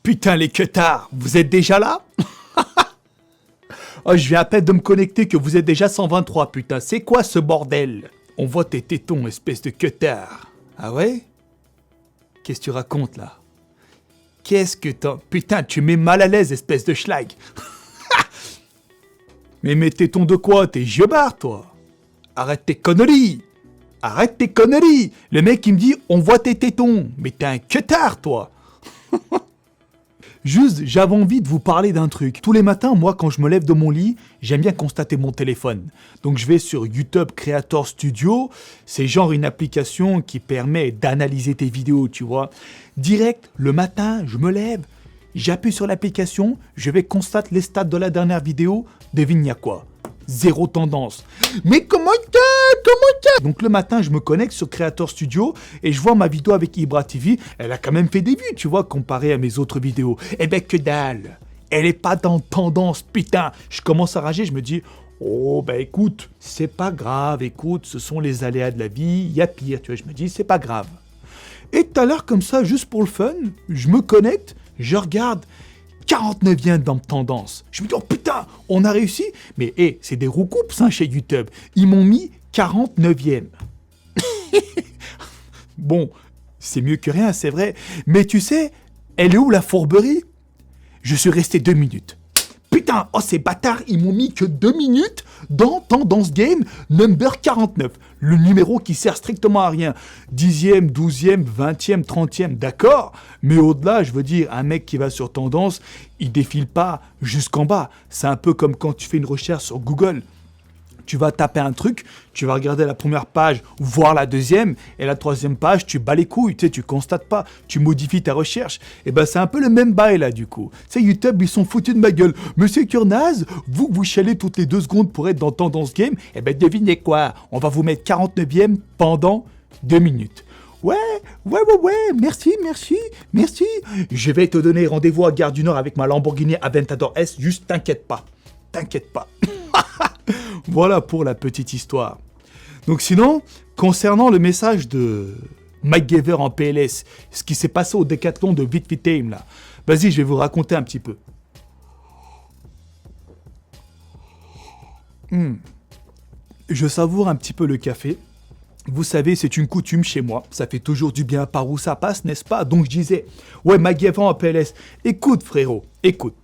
Putain les queutards, vous êtes déjà là? Oh, je viens à peine de me connecter que vous êtes déjà 123, putain. C'est quoi ce bordel? On voit tes tétons, espèce de queutard. Ah ouais? Qu'est-ce que tu racontes là? Qu'est-ce que t'as... Putain, tu mets mal à l'aise, espèce de schlag. Mais mes tétons de quoi? T'es giobard, toi? Arrête tes conneries! Arrête tes conneries! Le mec, il me dit, on voit tes tétons. Mais t'es un queutard, toi! Juste, j'avais envie de vous parler d'un truc. Tous les matins, moi, quand je me lève de mon lit, j'aime bien constater mon téléphone. Donc, je vais sur YouTube Creator Studio. C'est genre une application qui permet d'analyser tes vidéos, tu vois. Direct, le matin, je me lève, j'appuie sur l'application, je vais constater les stats de la dernière vidéo. Devine, y a quoi? Zéro tendance. Mais comment t'as? Donc le matin, je me connecte sur Creator Studio et je vois ma vidéo avec Ibra TV. Elle a quand même fait des vues, tu vois, comparé à mes autres vidéos. Eh ben que dalle. Elle est pas dans tendance, putain. Je commence à rager, je me dis, oh ben écoute, c'est pas grave, écoute, ce sont les aléas de la vie, il y a pire, tu vois. Je me dis, c'est pas grave. Et tout à l'heure, comme ça, juste pour le fun, je me connecte, je regarde 49e dans tendance. Je me dis, oh putain, on a réussi. Mais c'est des roucoupes, ça, chez YouTube. Ils m'ont mis 49e. Bon, c'est mieux que rien, c'est vrai. Mais tu sais, elle est où la fourberie? Je suis resté 2 minutes. Putain, oh ces bâtards, ils m'ont mis que 2 minutes dans Tendance Game number 49. Le numéro qui sert strictement à rien. 10e, 12e, 20e, 30e, d'accord. Mais au-delà, je veux dire, un mec qui va sur Tendance, il défile pas jusqu'en bas. C'est un peu comme quand tu fais une recherche sur Google. Tu vas taper un truc, tu vas regarder la première page, voir la deuxième, et la troisième page, tu bats les couilles, tu sais, tu constates pas, tu modifies ta recherche. Et ben c'est un peu le même bail là du coup. Tu sais, YouTube, ils sont foutus de ma gueule. Monsieur Kurnaz, vous chalez toutes les 2 secondes pour être dans Tendance Game, et ben devinez quoi, on va vous mettre 49e pendant 2 minutes. Ouais, merci. Je vais te donner rendez-vous à Gare du Nord avec ma Lamborghini Aventador S, juste t'inquiète pas. Voilà pour la petite histoire. Donc sinon, concernant le message de Mike Gaver en PLS, ce qui s'est passé au décathlon de Vitvitame là, vas-y, je vais vous raconter un petit peu. Je savoure un petit peu le café. Vous savez, c'est une coutume chez moi. Ça fait toujours du bien par où ça passe, n'est-ce pas? Donc je disais, ouais, Mike Gaver en PLS, écoute frérot, écoute.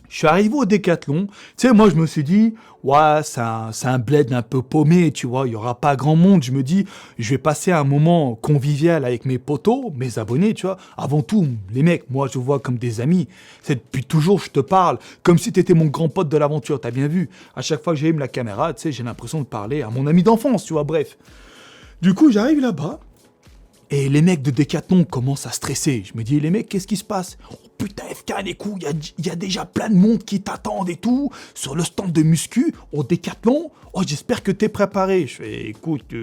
Je suis arrivé au décathlon, tu sais, moi je me suis dit, ouais, c'est un bled un peu paumé, tu vois, il n'y aura pas grand monde. Je me dis, je vais passer un moment convivial avec mes potos, mes abonnés, tu vois. Avant tout, les mecs, moi je vous vois comme des amis. C'est depuis toujours, je te parle, comme si tu étais mon grand pote de l'aventure, t'as bien vu. À chaque fois que j'allume la caméra, tu sais, j'ai l'impression de parler à mon ami d'enfance, tu vois, bref. Du coup, j'arrive là-bas, et les mecs de Décathlon commencent à stresser. Je me dis, les mecs, qu'est-ce qui se passe? Oh putain, FK, les coups, il y a déjà plein de monde qui t'attendent et tout, sur le stand de muscu, au Décathlon. Oh, j'espère que t'es préparé. Je fais, écoute,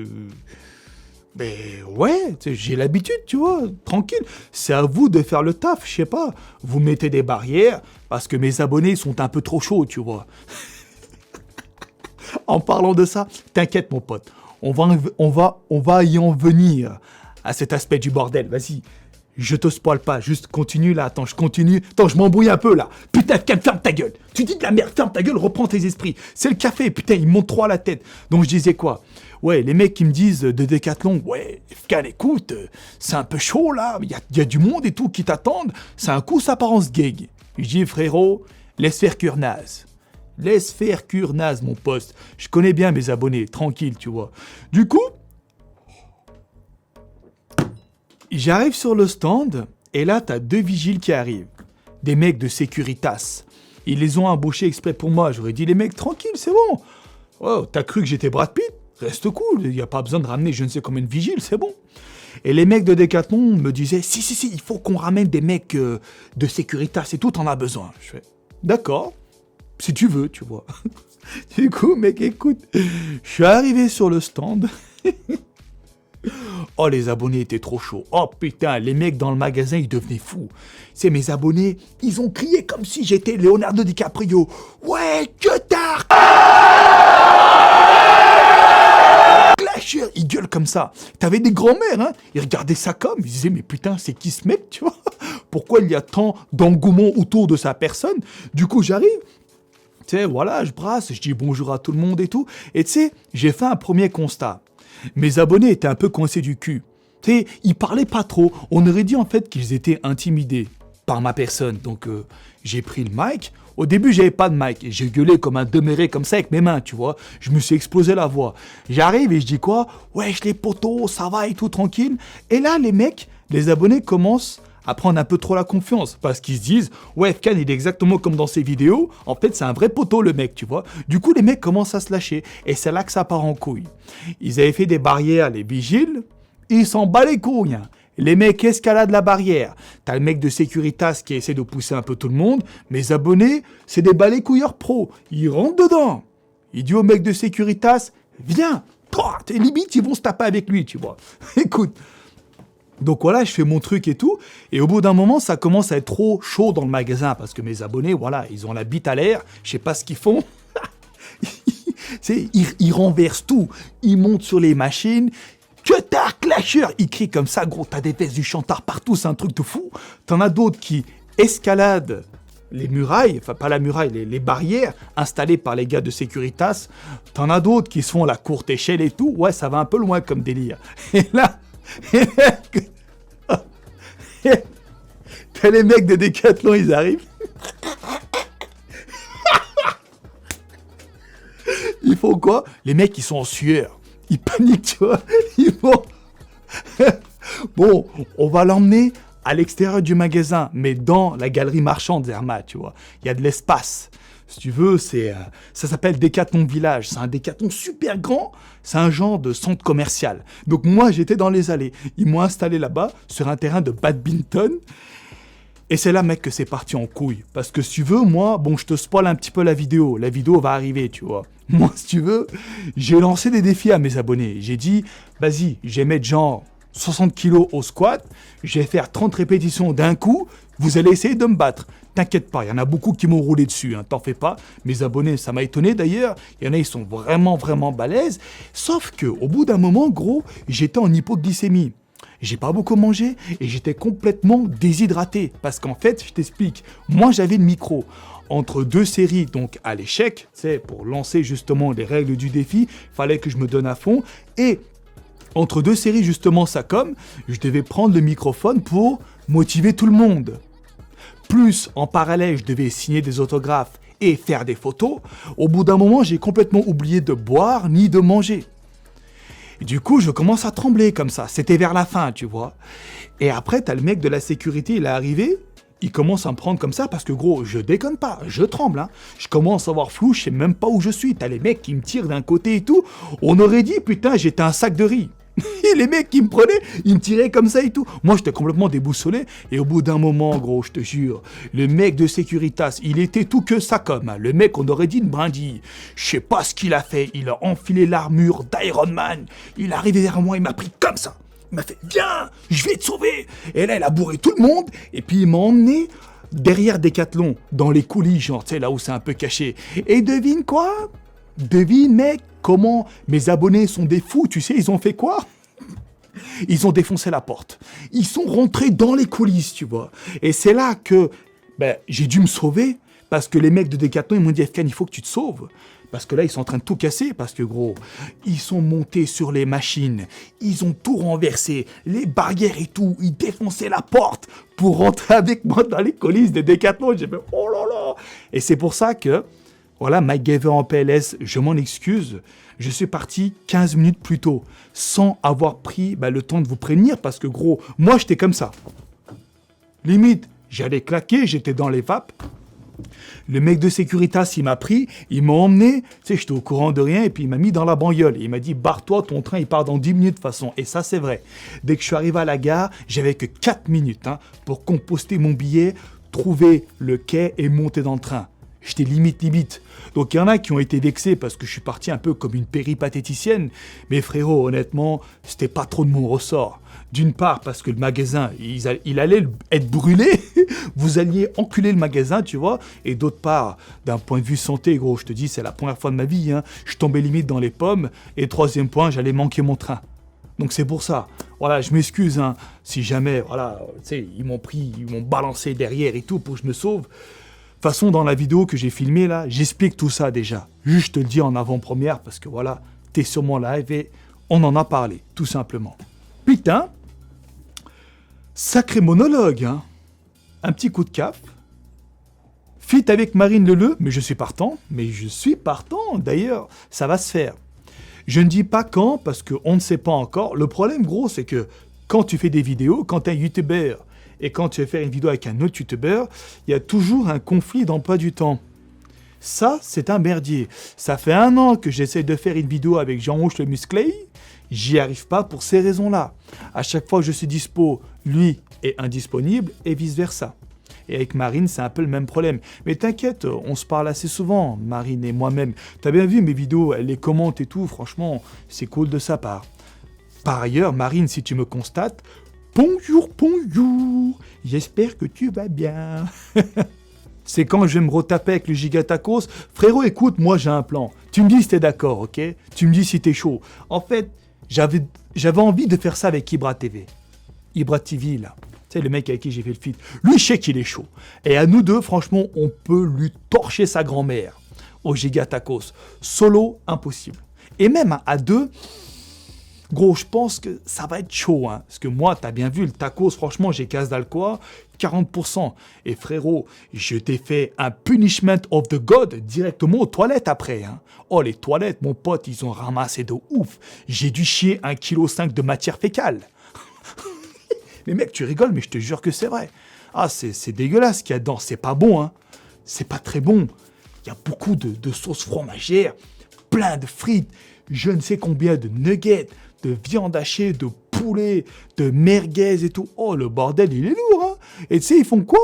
ben ouais, j'ai l'habitude, tu vois, tranquille. C'est à vous de faire le taf, je sais pas. Vous mettez des barrières, parce que mes abonnés sont un peu trop chauds, tu vois. En parlant de ça, t'inquiète mon pote, on va y en venir à cet aspect du bordel, vas-y. Je te spoil pas, juste continue là, attends, je continue. Attends, je m'embrouille un peu là. Putain, ferme ta gueule. Tu dis de la merde, ferme ta gueule, reprends tes esprits. C'est le café, putain, il me monte trop à la tête. Donc je disais quoi? Ouais, les mecs qui me disent de Décathlon, ouais, FK, écoute, c'est un peu chaud là, il y a du monde et tout qui t'attendent. C'est un coup, ça part en sgeg. Je dis, frérot, laisse faire Kurnaz. Laisse faire Kurnaz, mon poste. Je connais bien mes abonnés, tranquille, tu vois. Du coup, j'arrive sur le stand, et là, t'as 2 vigiles qui arrivent. Des mecs de Securitas. Ils les ont embauchés exprès pour moi. J'aurais dit, les mecs, tranquille, c'est bon. Oh, t'as cru que j'étais Brad Pitt? Reste cool, il n'y a pas besoin de ramener je ne sais combien de vigiles, c'est bon. Et les mecs de Décathlon me disaient, si, il faut qu'on ramène des mecs de Securitas et tout, t'en as besoin. Je fais, d'accord, si tu veux, tu vois. Du coup, mec, écoute, je suis arrivé sur le stand. Oh, les abonnés étaient trop chauds. Oh putain, les mecs dans le magasin, ils devenaient fous. C'est mes abonnés, ils ont crié comme si j'étais Leonardo DiCaprio. Ouais, que tard! Clasher, ils gueulent comme ça. T'avais des grands-mères, hein? Ils regardaient ça comme, ils disaient, mais putain, c'est qui ce mec, tu vois? pourquoi il y a tant d'engouement autour de sa personne. Du coup, j'arrive, tu sais, voilà, je brasse, je dis bonjour à tout le monde et tout. Et tu sais, j'ai fait un premier constat. Mes abonnés étaient un peu coincés du cul. Tu sais, ils parlaient pas trop. On aurait dit en fait qu'ils étaient intimidés par ma personne. Donc, j'ai pris le mic. Au début, j'avais pas de mic. J'ai gueulé comme un demeuré comme ça avec mes mains, tu vois. Je me suis explosé la voix. J'arrive et je dis quoi? Wesh, les potos, ça va et tout, tranquille. Et là, les mecs, les abonnés commencent à prendre un peu trop la confiance. Parce qu'ils se disent, ouais, Fkan, il est exactement comme dans ses vidéos. En fait, c'est un vrai poteau, le mec, tu vois. Du coup, les mecs commencent à se lâcher. Et c'est là que ça part en couille. Ils avaient fait des barrières, les vigiles. Ils s'en bat les couilles, hein. Les mecs escaladent la barrière. T'as le mec de Securitas qui essaie de pousser un peu tout le monde. Mes abonnés, c'est des balayecouilleurs pros. Ils rentrent dedans. Il dit au mec de Securitas, viens. T'es limite, ils vont se taper avec lui, tu vois. Écoute. Donc voilà, je fais mon truc et tout. Et au bout d'un moment, ça commence à être trop chaud dans le magasin. Parce que mes abonnés, voilà, ils ont la bite à l'air. Je sais pas ce qu'ils font. Ils renversent tout. Ils montent sur les machines. Que t'as clasheur, il crie comme ça, gros, t'as des vestes du chantard partout, c'est un truc de fou. T'en as d'autres qui escaladent les murailles, enfin pas la muraille, les barrières installées par les gars de Securitas. T'en as d'autres qui se font la courte échelle et tout. Ouais, ça va un peu loin comme délire. Et là, t'as les mecs de Decathlon, ils arrivent. Ils font quoi? Les mecs, ils sont en sueur. Ils paniquent, tu vois. Ils vont... Bon, on va l'emmener à l'extérieur du magasin, mais dans la galerie marchande Zermatt, tu vois. Il y a de l'espace. Si tu veux, ça s'appelle Decathlon Village. C'est un Decathlon super grand. C'est un genre de centre commercial. Donc moi, j'étais dans les allées. Ils m'ont installé là-bas, sur un terrain de badminton. Et c'est là, mec, que c'est parti en couille. Parce que si tu veux, moi, bon, je te spoil un petit peu la vidéo. La vidéo va arriver, tu vois. Moi, si tu veux, j'ai lancé des défis à mes abonnés. J'ai dit, vas-y, je vais mettre genre 60 kilos au squat. Je vais faire 30 répétitions d'un coup. Vous allez essayer de me battre. T'inquiète pas, il y en a beaucoup qui m'ont roulé dessus, hein, t'en fais pas. Mes abonnés, ça m'a étonné d'ailleurs. Il y en a, ils sont vraiment, vraiment balèzes. Sauf que, au bout d'un moment, gros, j'étais en hypoglycémie. J'ai pas beaucoup mangé et j'étais complètement déshydraté. Parce qu'en fait, je t'explique, moi j'avais le micro. Entre deux séries, donc à l'échec, tu sais, pour lancer justement les règles du défi, fallait que je me donne à fond. Et entre deux séries, justement, ça comme, je devais prendre le microphone pour motiver tout le monde. Plus, en parallèle, je devais signer des autographes et faire des photos. Au bout d'un moment, j'ai complètement oublié de boire ni de manger. Et du coup, je commence à trembler comme ça. C'était vers la fin, tu vois. Et après, t'as le mec de la sécurité, il est arrivé. Il commence à me prendre comme ça parce que, gros, je déconne pas. Je tremble, hein. Je commence à avoir flou, je sais même pas où je suis. T'as les mecs qui me tirent d'un côté et tout. On aurait dit, putain, j'étais un sac de riz. Et les mecs qui me prenaient, ils me tiraient comme ça et tout. Moi, j'étais complètement déboussolé. Et au bout d'un moment, gros, je te jure, le mec de Securitas, il était tout que ça comme. Hein. Le mec, on aurait dit une brindille. Je sais pas ce qu'il a fait. Il a enfilé l'armure d'Iron Man. Il est arrivé vers moi, il m'a pris comme ça. Il m'a fait, viens, je vais te sauver. Et là, il a bourré tout le monde. Et puis, il m'a emmené derrière Decathlon, dans les coulisses, genre, tu sais, là où c'est un peu caché. Et devine quoi? Devine, mec, comment mes abonnés sont des fous, tu sais, ils ont fait quoi? Ils ont défoncé la porte. Ils sont rentrés dans les coulisses, tu vois. Et c'est là que j'ai dû me sauver, parce que les mecs de Decathlon, ils m'ont dit, Fkan, il faut que tu te sauves. Parce que là, ils sont en train de tout casser, parce que, gros, ils sont montés sur les machines, ils ont tout renversé, les barrières et tout, ils défonçaient la porte pour rentrer avec moi dans les coulisses de Decathlon. J'ai fait, oh là là. Et c'est pour ça que, voilà, Mike Gaver en PLS, je m'en excuse. Je suis parti 15 minutes plus tôt, sans avoir pris le temps de vous prévenir, parce que gros, moi j'étais comme ça. Limite, j'allais claquer, j'étais dans les vapes. Le mec de Securitas, il m'a pris, il m'a emmené, tu sais, j'étais au courant de rien, et puis il m'a mis dans la bagnole. Il m'a dit, barre-toi, ton train, il part dans 10 minutes de toute façon. Et ça, c'est vrai. Dès que je suis arrivé à la gare, j'avais que 4 minutes pour composter mon billet, trouver le quai et monter dans le train. J'étais limite. Donc il y en a qui ont été vexés parce que je suis parti un peu comme une péripatéticienne. Mais frérot, honnêtement, c'était pas trop de mon ressort. D'une part parce que le magasin, il allait être brûlé. Vous alliez enculer le magasin, tu vois. Et d'autre part, d'un point de vue santé, gros, je te dis, c'est la première fois de ma vie. Je tombais limite dans les pommes. Et troisième point, j'allais manquer mon train. Donc c'est pour ça. Voilà, je m'excuse, hein, si jamais, voilà, tu sais, ils m'ont balancé derrière et tout pour que je me sauve. De toute façon, dans la vidéo que j'ai filmée là, j'explique tout ça déjà. Juste te le dis en avant-première parce que voilà, t'es sur mon live et on en a parlé, tout simplement. Putain, sacré monologue, hein. Un petit coup de caf. Feat avec Marine Leleu, mais je suis partant. D'ailleurs, ça va se faire. Je ne dis pas quand, parce qu'on ne sait pas encore. Le problème, gros, c'est que quand tu fais des vidéos, quand tu es un youtubeur, et quand tu veux faire une vidéo avec un autre youtubeur, il y a toujours un conflit d'emploi du temps. Ça, c'est un merdier. Ça fait 1 an que j'essaie de faire une vidéo avec Jean-Rouge le Musclé. J'y arrive pas pour ces raisons-là. À chaque fois que je suis dispo, lui est indisponible, et vice-versa. Et avec Marine, c'est un peu le même problème. Mais t'inquiète, on se parle assez souvent, Marine et moi-même. T'as bien vu mes vidéos, elle les commente et tout, franchement, c'est cool de sa part. Par ailleurs, Marine, si tu me constates, bonjour, j'espère que tu vas bien. C'est quand je vais me retaper avec le Gigatacos. Frérot, écoute, moi j'ai un plan. Tu me dis si t'es d'accord, ok? Tu me dis si t'es chaud. En fait, j'avais envie de faire ça avec Ibra TV. Ibra TV, là. Tu sais, le mec avec qui j'ai fait le feat. Lui, je sais qu'il est chaud. Et à nous deux, franchement, on peut lui torcher sa grand-mère au Gigatacos. Solo, impossible. Et même à deux, gros, je pense que ça va être chaud. Hein, parce que moi, t'as bien vu, le tacos, franchement, j'ai casse d'alcool, 40%. Et frérot, je t'ai fait un punishment of the god directement aux toilettes après. Hein. Oh, les toilettes, mon pote, ils ont ramassé de ouf. J'ai dû chier 1,5 kg de matière fécale. Mais mec, tu rigoles, mais je te jure que c'est vrai. Ah, c'est dégueulasse ce qu'il y a dedans. C'est pas bon, hein. C'est pas très bon. Il y a beaucoup de sauce fromagère, plein de frites, je ne sais combien de nuggets, de viande hachée, de poulet, de merguez et tout. Oh, le bordel, il est lourd, hein. Et tu sais, ils font quoi?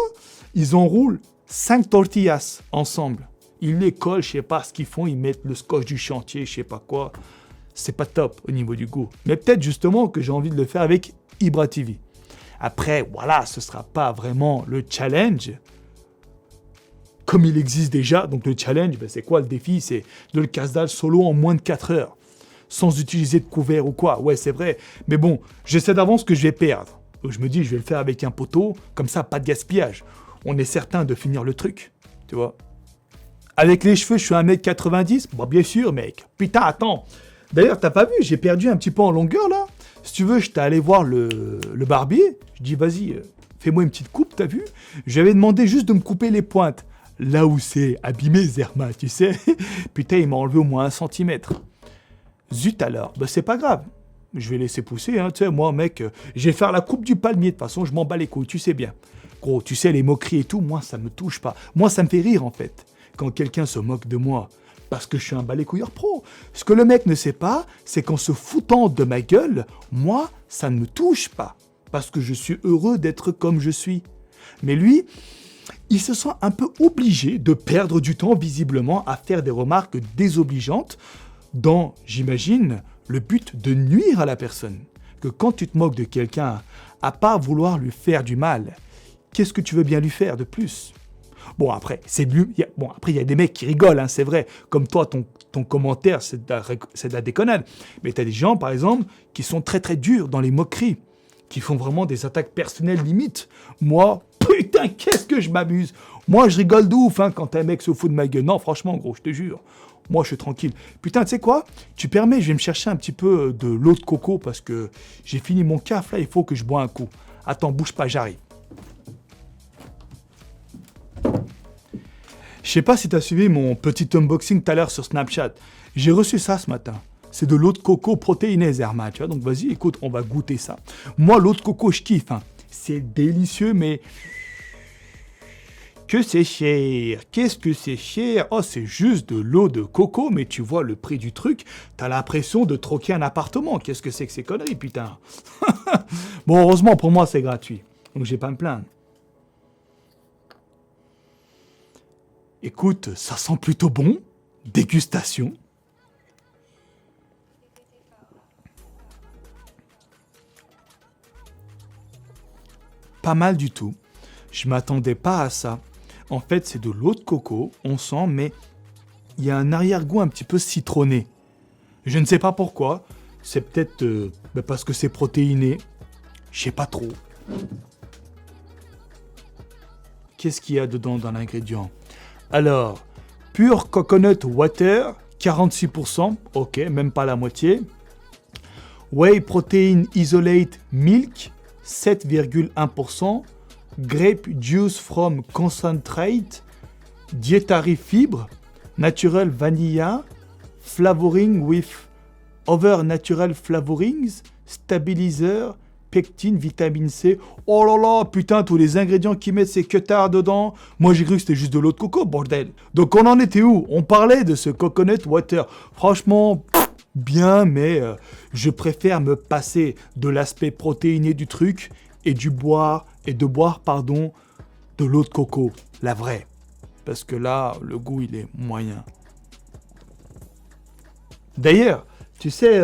Ils enroulent 5 tortillas ensemble. Ils les collent, je sais pas ce qu'ils font, ils mettent le scotch du chantier, je sais pas quoi. C'est pas top au niveau du goût. Mais peut-être justement que j'ai envie de le faire avec Ibra TV. Après, voilà, ce ne sera pas vraiment le challenge comme il existe déjà. Donc le challenge, ben, c'est quoi le défi? C'est de le casse-dalle solo en moins de 4 heures, sans utiliser de couvert ou quoi. Ouais, c'est vrai. Mais bon, je sais d'avance que je vais perdre. Donc je me dis, je vais le faire avec un poteau, comme ça, pas de gaspillage. On est certain de finir le truc, tu vois. Avec les cheveux, je suis 1m90. Bon, bien sûr, mec. Putain, attends. D'ailleurs, t'as pas vu, j'ai perdu un petit peu en longueur, là. Si tu veux, j'étais allé voir le barbier. Je dis, vas-y, fais-moi une petite coupe, t'as vu? J'avais demandé juste de me couper les pointes. Là où c'est abîmé, Zerma, tu sais. Putain, il m'a enlevé au moins 1 centimètre. Zut alors, bah c'est pas grave. Je vais laisser pousser, hein, tu sais, moi, mec, je vais faire la coupe du palmier. De toute façon, je m'en bats les couilles, tu sais bien. Gros, tu sais, les moqueries et tout, moi, ça me touche pas. Moi, ça me fait rire, en fait, quand quelqu'un se moque de moi. Parce que je suis un balai-couilleur pro. Ce que le mec ne sait pas, c'est qu'en se foutant de ma gueule, moi, ça ne me touche pas. Parce que je suis heureux d'être comme je suis. Mais lui, il se sent un peu obligé de perdre du temps, visiblement, à faire des remarques désobligeantes dans, j'imagine, le but de nuire à la personne. Que quand tu te moques de quelqu'un, à part vouloir lui faire du mal, qu'est-ce que tu veux bien lui faire de plus ? Bon, après, il y a des mecs qui rigolent, hein, c'est vrai. Comme toi, ton commentaire, c'est de la déconnade. Mais tu as des gens, par exemple, qui sont très très durs dans les moqueries, qui font vraiment des attaques personnelles limites. Moi, putain, qu'est-ce que je m'amuse. Moi, je rigole de ouf hein, quand un mec se fout de ma gueule. Non, franchement, gros, je te jure. Moi, je suis tranquille. Putain, tu sais quoi? Tu permets, je vais me chercher un petit peu de l'eau de coco parce que j'ai fini mon caf, là, il faut que je bois un coup. Attends, bouge pas, j'arrive. Je sais pas si tu as suivi mon petit unboxing tout à l'heure sur Snapchat. J'ai reçu ça ce matin. C'est de l'eau de coco protéinée, Zerma, tu vois. Donc vas-y, écoute, on va goûter ça. Moi, l'eau de coco, je kiffe. Hein. C'est délicieux, mais que c'est cher. Qu'est-ce que c'est cher? Oh, c'est juste de l'eau de coco, mais tu vois le prix du truc, t'as l'impression de troquer un appartement. Qu'est-ce que c'est que ces conneries, putain? Bon, heureusement, pour moi, c'est gratuit. Donc, j'ai pas à me plaindre. Écoute, ça sent plutôt bon. Dégustation. Pas mal du tout. Je m'attendais pas à ça. En fait, c'est de l'eau de coco, on sent, mais il y a un arrière-goût un petit peu citronné. Je ne sais pas pourquoi. C'est peut-être parce que c'est protéiné. Je sais pas trop. Qu'est-ce qu'il y a dedans dans l'ingrédient? Alors, pure coconut water, 46%. Ok, même pas la moitié. Whey protein isolate milk, 7,1%. Grape juice from concentrate. Dietary fibre. Natural vanilla. Flavoring with other natural flavorings. Stabilizer. Pectine, vitamine C. Oh là là, putain, tous les ingrédients qu'ils mettent ces queutards dedans. Moi, j'ai cru que c'était juste de l'eau de coco, bordel. Donc, on en était où? On parlait de ce coconut water. Franchement, bien, mais je préfère me passer de l'aspect protéiné du truc et de boire, de l'eau de coco, la vraie. Parce que là, le goût, il est moyen. D'ailleurs, tu sais...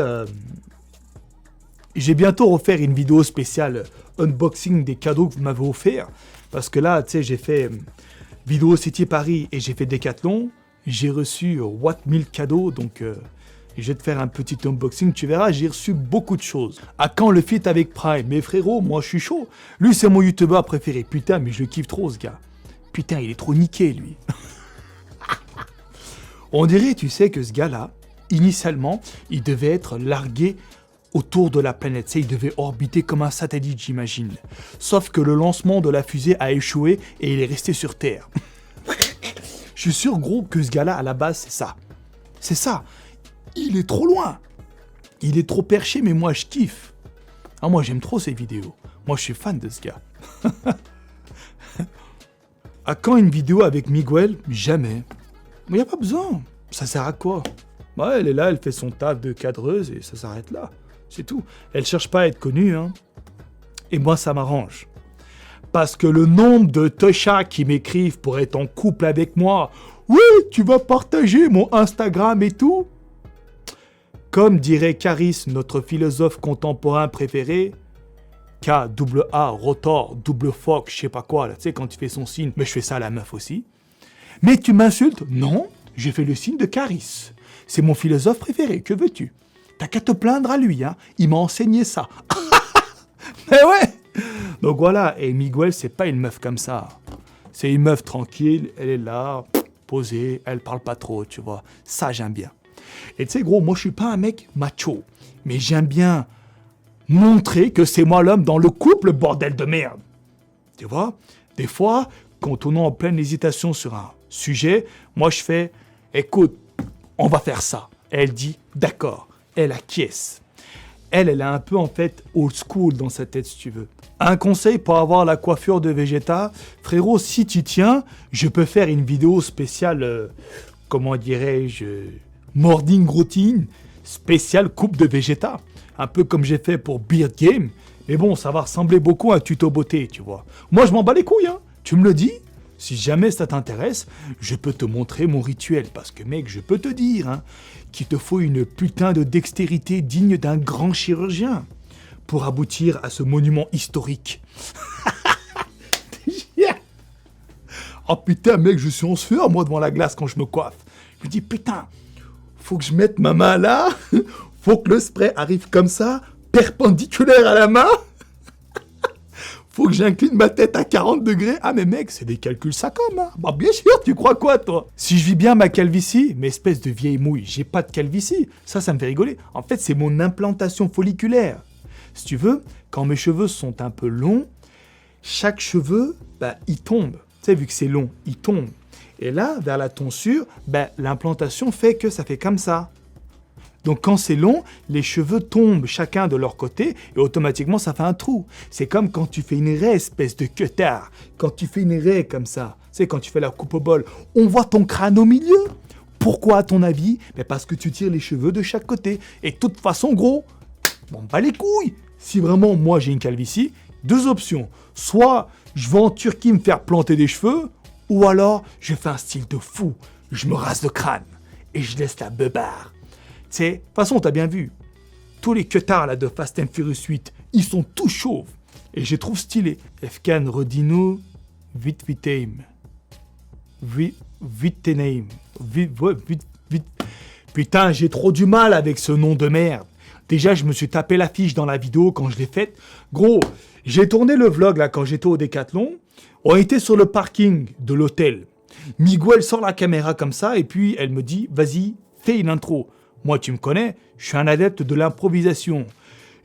j'ai bientôt refaire une vidéo spéciale unboxing des cadeaux que vous m'avez offerts. Parce que là, tu sais, j'ai fait Vidéo City Paris et j'ai fait Decathlon. J'ai reçu What 1000 cadeaux, donc je vais te faire un petit unboxing. Tu verras, j'ai reçu beaucoup de choses. À quand le feat avec Prime? Mais frérot, moi je suis chaud. Lui, c'est mon youtubeur préféré. Putain, mais je le kiffe trop, ce gars. Putain, il est trop niqué, lui. On dirait, tu sais, que ce gars-là, initialement, il devait être largué autour de la planète. Tu sais, il devait orbiter comme un satellite, j'imagine. Sauf que le lancement de la fusée a échoué et il est resté sur Terre. Je suis sûr, gros, que ce gars-là, à la base, c'est ça. C'est ça. Il est trop loin. Il est trop perché, mais moi, je kiffe. Ah, moi, j'aime trop ces vidéos. Moi, je suis fan de ce gars. À quand une vidéo avec Miguel? Jamais. Mais il n'y a pas besoin. Ça sert à quoi? Ouais, elle est là, elle fait son taf de cadreuse et ça s'arrête là. C'est tout. Elle cherche pas à être connue, hein. Et moi, ça m'arrange. Parce que le nombre de tochas qui m'écrivent pour être en couple avec moi, oui, tu vas partager mon Instagram et tout. Comme dirait Caris, notre philosophe contemporain préféré, K-A, rotor, double fuck, je sais pas quoi, là, tu sais, quand il fait son signe, mais je fais ça à la meuf aussi. Mais tu m'insultes? Non, j'ai fait le signe de Caris. C'est mon philosophe préféré, que veux-tu? T'as qu'à te plaindre à lui, hein. Il m'a enseigné ça. Mais ouais. Donc voilà, et Miguel, c'est pas une meuf comme ça. C'est une meuf tranquille, elle est là, posée, elle parle pas trop, tu vois. Ça, j'aime bien. Et tu sais, gros, moi, je suis pas un mec macho. Mais j'aime bien montrer que c'est moi l'homme dans le couple, bordel de merde. Tu vois? Des fois, quand on est en pleine hésitation sur un sujet, moi, je fais, écoute, on va faire ça. Elle dit, d'accord. Elle acquiesce. Elle est un peu en fait old school dans sa tête, si tu veux. Un conseil pour avoir la coiffure de Vegeta, frérot, si tu tiens, je peux faire une vidéo spéciale, comment dirais-je, morning routine, spéciale coupe de Vegeta. Un peu comme j'ai fait pour Beard Game. Mais bon, ça va ressembler beaucoup à un tuto beauté, tu vois. Moi, je m'en bats les couilles, hein. Tu me le dis? Si jamais ça t'intéresse, je peux te montrer mon rituel. Parce que mec, je peux te dire hein, qu'il te faut une putain de dextérité digne d'un grand chirurgien pour aboutir à ce monument historique. Oh putain mec, je suis en sueur moi devant la glace quand je me coiffe. Je me dis putain, faut que je mette ma main là, faut que le spray arrive comme ça, perpendiculaire à la main. Faut que j'incline ma tête à 40 degrés. Ah mais mec, c'est des calculs ça comme, hein. Bah bien sûr, tu crois quoi toi? Si je vis bien ma calvitie, mais espèce de vieille mouille, j'ai pas de calvitie. Ça me fait rigoler. En fait, c'est mon implantation folliculaire. Si tu veux, quand mes cheveux sont un peu longs, chaque cheveu, bah, il tombe. Tu sais, vu que c'est long, il tombe. Et là, vers la tonsure, bah, l'implantation fait que ça fait comme ça. Donc quand c'est long, les cheveux tombent chacun de leur côté et automatiquement ça fait un trou. C'est comme quand tu fais une raie, espèce de queutard. Quand tu fais une raie comme ça, c'est quand tu fais la coupe au bol, on voit ton crâne au milieu. Pourquoi à ton avis? Mais parce que tu tires les cheveux de chaque côté. Et de toute façon gros, bon bah les couilles. Si vraiment moi j'ai une calvitie, deux options. Soit je vais en Turquie me faire planter des cheveux, ou alors je fais un style de fou. Je me rase le crâne et je laisse la beubare. Tu sais, de toute façon, t'as bien vu, tous les queutards là de Fast and Furious 8, ils sont tous chauves. Et je les trouve stylés. Efkan Rodino, Vitteim. Putain, j'ai trop du mal avec ce nom de merde. Déjà, je me suis tapé l'affiche dans la vidéo quand je l'ai faite. Gros, j'ai tourné le vlog là quand j'étais au Décathlon. On était sur le parking de l'hôtel. Migo, elle sort la caméra comme ça et puis elle me dit, vas-y, fais une intro. Moi, tu me connais, je suis un adepte de l'improvisation.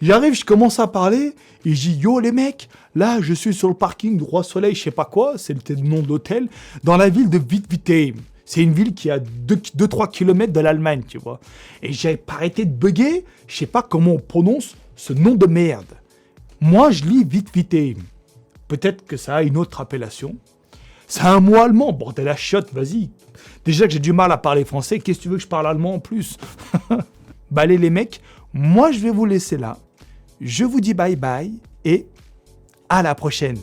J'arrive, je commence à parler et je dis, yo les mecs, là, je suis sur le parking du Roi Soleil, je sais pas quoi, c'était le nom de l'hôtel, dans la ville de Wittwittheim. C'est une ville qui a 2-3 km de l'Allemagne, tu vois. Et j'ai pas arrêté de bugger, je sais pas comment on prononce ce nom de merde. Moi, je lis Wittwittheim. Peut-être que ça a une autre appellation. C'est un mot allemand, bordel la chiotte, vas-y. Déjà que j'ai du mal à parler français, qu'est-ce que tu veux que je parle allemand en plus? Bah allez les mecs, moi je vais vous laisser là. Je vous dis bye bye et à la prochaine.